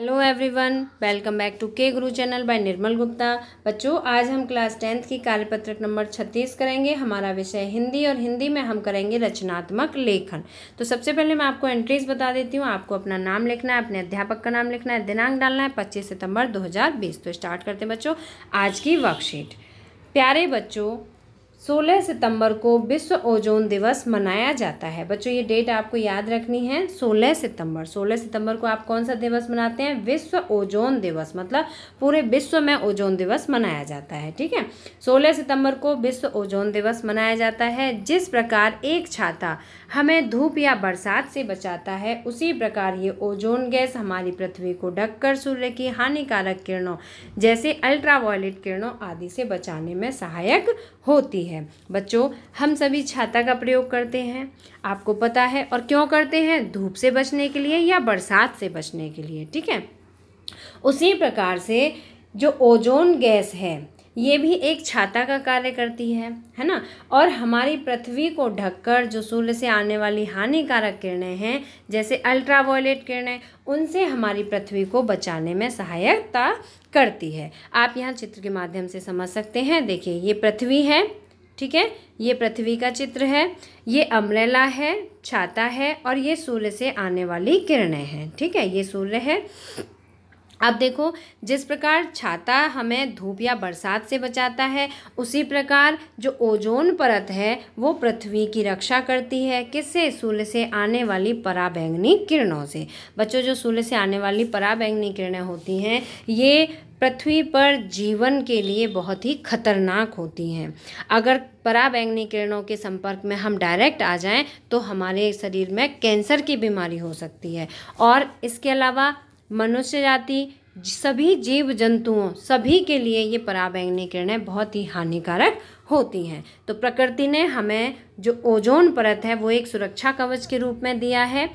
Hello everyone, welcome back to K Guru channel bye निर्मल गुप्ता। बच्चों, आज हम क्लास 10th की कार्यपत्रक नंबर 36 करेंगे। हमारा विषय हिंदी और हिंदी में हम करेंगे रचनात्मक लेखन। तो सबसे पहले मैं आपको एंट्रीज बता देती हूँ। आपको अपना नाम लिखना है, अपने अध्यापक का नाम लिखना है, दिनांक डालना है 25 सितंबर 2020। तो स्टार्ट करते हैं बच्चों आज की वर्कशीट। प्यारे बच्चों, 16 सितंबर को विश्व ओजोन दिवस मनाया जाता है। बच्चों, ये डेट आपको याद रखनी है, 16 सितंबर। 16 सितंबर को आप कौन सा दिवस मनाते हैं? विश्व ओजोन दिवस, मतलब पूरे विश्व में ओजोन दिवस मनाया जाता है। ठीक है, 16 सितंबर को विश्व ओजोन दिवस मनाया जाता है। जिस प्रकार एक छाता हमें धूप या बरसात से बचाता है, उसी प्रकार ये ओजोन गैस हमारी पृथ्वी को ढककर सूर्य की हानिकारक किरणों जैसे अल्ट्रावायलेट किरणों आदि से बचाने में सहायक होती है। बच्चों, हम सभी छाता का प्रयोग करते हैं, आपको पता है। और क्यों करते हैं? धूप से बचने के लिए या बरसात से बचने के लिए। ठीक है, उसी प्रकार से जो ओजोन गैस है ये भी एक छाता का कार्य करती है ना। और हमारी पृथ्वी को ढककर जो सूर्य से आने वाली हानिकारक किरणें हैं, जैसे अल्ट्रावायलेट किरणें, उनसे हमारी पृथ्वी को बचाने में सहायता करती है। आप यहाँ चित्र के माध्यम से समझ सकते हैं। देखिए, ये पृथ्वी है, ठीक है, ये पृथ्वी का चित्र है, ये अम्ब्रेला है, छाता है, और ये सूर्य से आने वाली किरणें हैं। ठीक है, ये सूर्य है। अब देखो, जिस प्रकार छाता हमें धूप या बरसात से बचाता है, उसी प्रकार जो ओजोन परत है वो पृथ्वी की रक्षा करती है। किससे? सूर्य से आने वाली पराबैंगनी किरणों से। बच्चों, जो सूर्य से आने वाली पराबैंगनी किरणें होती हैं, ये पृथ्वी पर जीवन के लिए बहुत ही खतरनाक होती हैं। अगर पराबैंगनी किरणों के संपर्क में हम डायरेक्ट आ जाएं तो हमारे शरीर में कैंसर की बीमारी हो सकती है। और इसके अलावा मनुष्य जाति, सभी जीव जंतुओं, सभी के लिए ये पराबैंगनी किरणें बहुत ही हानिकारक होती हैं। तो प्रकृति ने हमें जो ओजोन परत है वो एक सुरक्षा कवच के रूप में दिया है।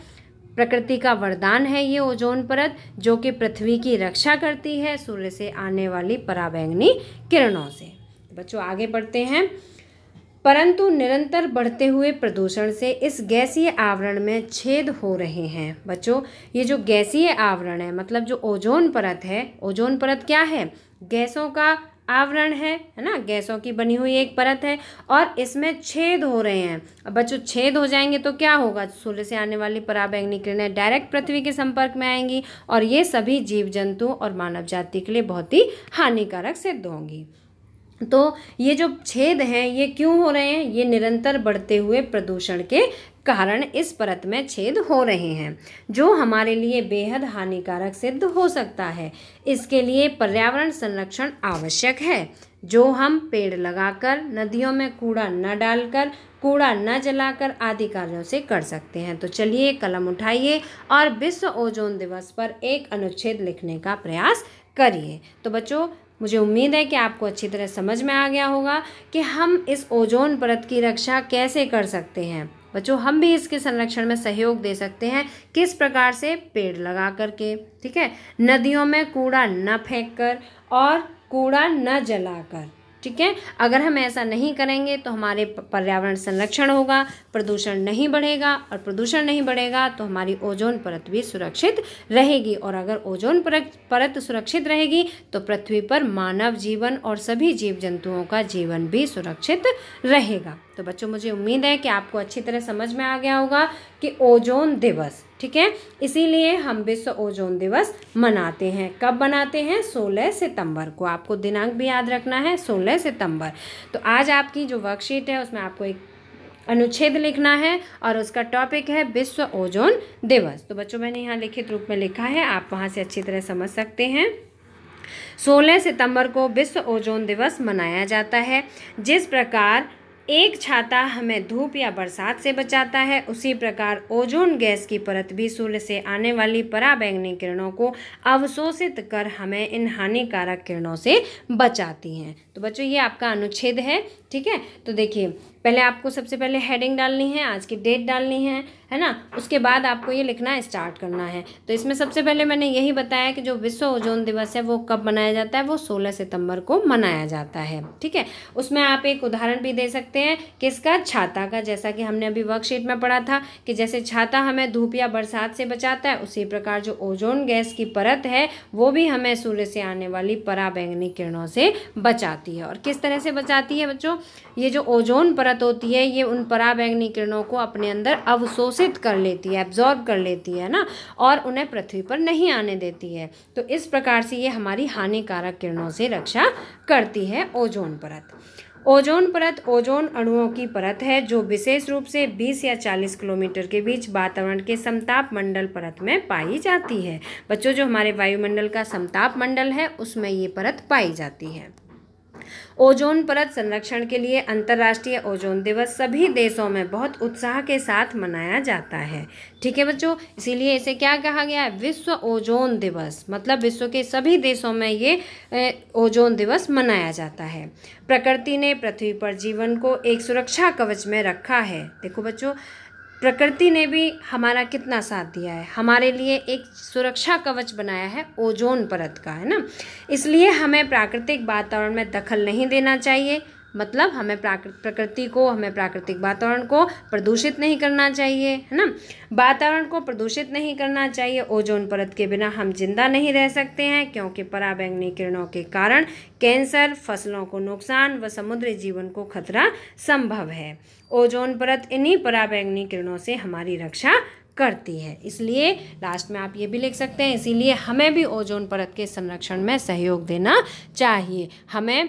प्रकृति का वरदान है ये ओजोन परत, जो कि पृथ्वी की रक्षा करती है सूर्य से आने वाली पराबैंगनी किरणों से। बच्चों, आगे बढ़ते हैं। परंतु निरंतर बढ़ते हुए प्रदूषण से इस गैसीय आवरण में छेद हो रहे हैं। बच्चों, ये जो गैसीय आवरण है, मतलब जो ओजोन परत है, ओजोन परत क्या है? गैसों का आवरण है ना, गैसों की बनी हुई एक परत है, और इसमें छेद हो रहे हैं। अब बच्चों, छेद हो जाएंगे तो क्या होगा? सूर्य से आने वाली पराबैंगनी किरणें डायरेक्ट पृथ्वी के संपर्क में आएंगी, और ये सभी जीव जंतु और मानव जाति के लिए बहुत ही हानिकारक सिद्ध होंगी। तो ये जो छेद हैं ये क्यों हो रहे हैं? ये निरंतर बढ़ते हुए प्रदूषण के कारण इस परत में छेद हो रहे हैं, जो हमारे लिए बेहद हानिकारक सिद्ध हो सकता है। इसके लिए पर्यावरण संरक्षण आवश्यक है, जो हम पेड़ लगाकर, नदियों में कूड़ा न डालकर, कूड़ा न जलाकर आदि कार्यों से कर सकते हैं। तो चलिए, कलम उठाइए और विश्व ओजोन दिवस पर एक अनुच्छेद लिखने का प्रयास करिए। तो बच्चों, मुझे उम्मीद है कि आपको अच्छी तरह समझ में आ गया होगा कि हम इस ओजोन परत की रक्षा कैसे कर सकते हैं। बच्चों, हम भी इसके संरक्षण में सहयोग दे सकते हैं। किस प्रकार से? पेड़ लगा करके, ठीक है, नदियों में कूड़ा न फेंककर और कूड़ा न जलाकर। ठीक है, अगर हम ऐसा नहीं करेंगे तो हमारे पर्यावरण संरक्षण होगा, प्रदूषण नहीं बढ़ेगा, और प्रदूषण नहीं बढ़ेगा तो हमारी ओजोन परत भी सुरक्षित रहेगी। और अगर ओजोन परत सुरक्षित रहेगी तो पृथ्वी पर मानव जीवन और सभी जीव जंतुओं का जीवन भी सुरक्षित रहेगा। तो बच्चों, मुझे उम्मीद है कि आपको अच्छी तरह समझ में आ गया होगा कि ओजोन दिवस, ठीक है, इसीलिए हम विश्व ओजोन दिवस मनाते हैं। कब मनाते हैं? 16 सितंबर को। आपको दिनांक भी याद रखना है, 16 सितंबर। तो आज आपकी जो वर्कशीट है उसमें आपको एक अनुच्छेद लिखना है और उसका टॉपिक है विश्व ओजोन दिवस। तो बच्चों, मैंने यहाँ लिखित रूप में लिखा है, आप वहाँ से अच्छी तरह समझ सकते हैं। 16 सितंबर को विश्व ओजोन दिवस मनाया जाता है। जिस प्रकार एक छाता हमें धूप या बरसात से बचाता है, उसी प्रकार ओजोन गैस की परत भी सूर्य से आने वाली पराबैंगनी किरणों को अवशोषित कर हमें इन हानिकारक किरणों से बचाती हैं। तो बच्चों, ये आपका अनुच्छेद है, ठीक है। तो देखिए, पहले आपको सबसे पहले हेडिंग डालनी है, आज की डेट डालनी है ना। उसके बाद आपको ये लिखना स्टार्ट करना है। तो इसमें सबसे पहले मैंने यही बताया कि जो विश्व ओजोन दिवस है वो कब मनाया जाता है, वो 16 सितंबर को मनाया जाता है। ठीक है, उसमें आप एक उदाहरण भी दे सकते हैं किसका, छाता का। जैसा कि हमने अभी वर्कशीट में पढ़ा था कि जैसे छाता हमें धूप या बरसात से बचाता है, उसी प्रकार जो ओजोन गैस की परत है वो भी हमें सूर्य से आने वाली पराबैंगनी किरणों से बचाती है। और किस तरह से बचाती है बच्चों, ये जो ओजोन परत होती है ये उन पराबैंगनी किरणों को अपने अंदर अवशोषित कर लेती है, एब्जॉर्ब कर लेती है ना, और उन्हें पृथ्वी पर नहीं आने देती है। तो इस प्रकार से ये हमारी हानिकारक किरणों से रक्षा करती है ओजोन परत। ओजोन परत ओजोन अणुओं की परत है जो विशेष रूप से 20 या 40 किलोमीटर के बीच वातावरण के समताप मंडल परत में पाई जाती है। बच्चों, जो हमारे वायुमंडल का समताप मंडल है उसमें ये परत पाई जाती है। ओजोन परत संरक्षण के लिए अंतर्राष्ट्रीय ओजोन दिवस सभी देशों में बहुत उत्साह के साथ मनाया जाता है। ठीक है बच्चों, इसीलिए इसे क्या कहा गया है, विश्व ओजोन दिवस। मतलब विश्व के सभी देशों में ये ओजोन दिवस मनाया जाता है। प्रकृति ने पृथ्वी पर जीवन को एक सुरक्षा कवच में रखा है। देखो बच्चों, प्रकृति ने भी हमारा कितना साथ दिया है, हमारे लिए एक सुरक्षा कवच बनाया है ओजोन परत का, है ना। इसलिए हमें प्राकृतिक वातावरण में दखल नहीं देना चाहिए। मतलब हमें प्राकृतिक वातावरण को प्रदूषित नहीं करना चाहिए, है ना। वातावरण को प्रदूषित नहीं करना चाहिए। ओजोन परत के बिना हम जिंदा नहीं रह सकते हैं, क्योंकि पराबैंगनी किरणों के कारण कैंसर, फसलों को नुकसान व समुद्री जीवन को खतरा संभव है। ओजोन परत इन्हीं पराबैंगनी किरणों से हमारी रक्षा करती है। इसलिए लास्ट में आप ये भी लिख सकते हैं, इसीलिए हमें भी ओजोन परत के संरक्षण में सहयोग देना चाहिए। हमें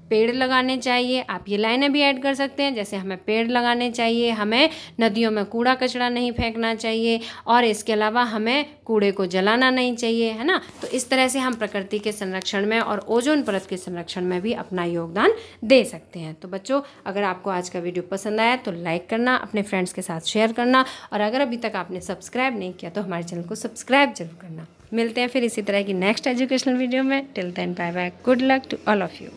पेड़ लगाने चाहिए। आप ये लाइनें भी ऐड कर सकते हैं, जैसे हमें पेड़ लगाने चाहिए, हमें नदियों में कूड़ा कचरा नहीं फेंकना चाहिए, और इसके अलावा हमें कूड़े को जलाना नहीं चाहिए, है ना। तो इस तरह से हम प्रकृति के संरक्षण में और ओजोन परत के संरक्षण में भी अपना योगदान दे सकते हैं। तो बच्चों, अगर आपको आज का वीडियो पसंद आया तो लाइक करना, अपने फ्रेंड्स के साथ शेयर करना, और अगर अभी तक आपने सब्सक्राइब नहीं किया तो हमारे चैनल को सब्सक्राइब जरूर करना। मिलते हैं फिर इसी तरह की नेक्स्ट एजुकेशनल वीडियो में। Till then bye bye, good luck to all of you.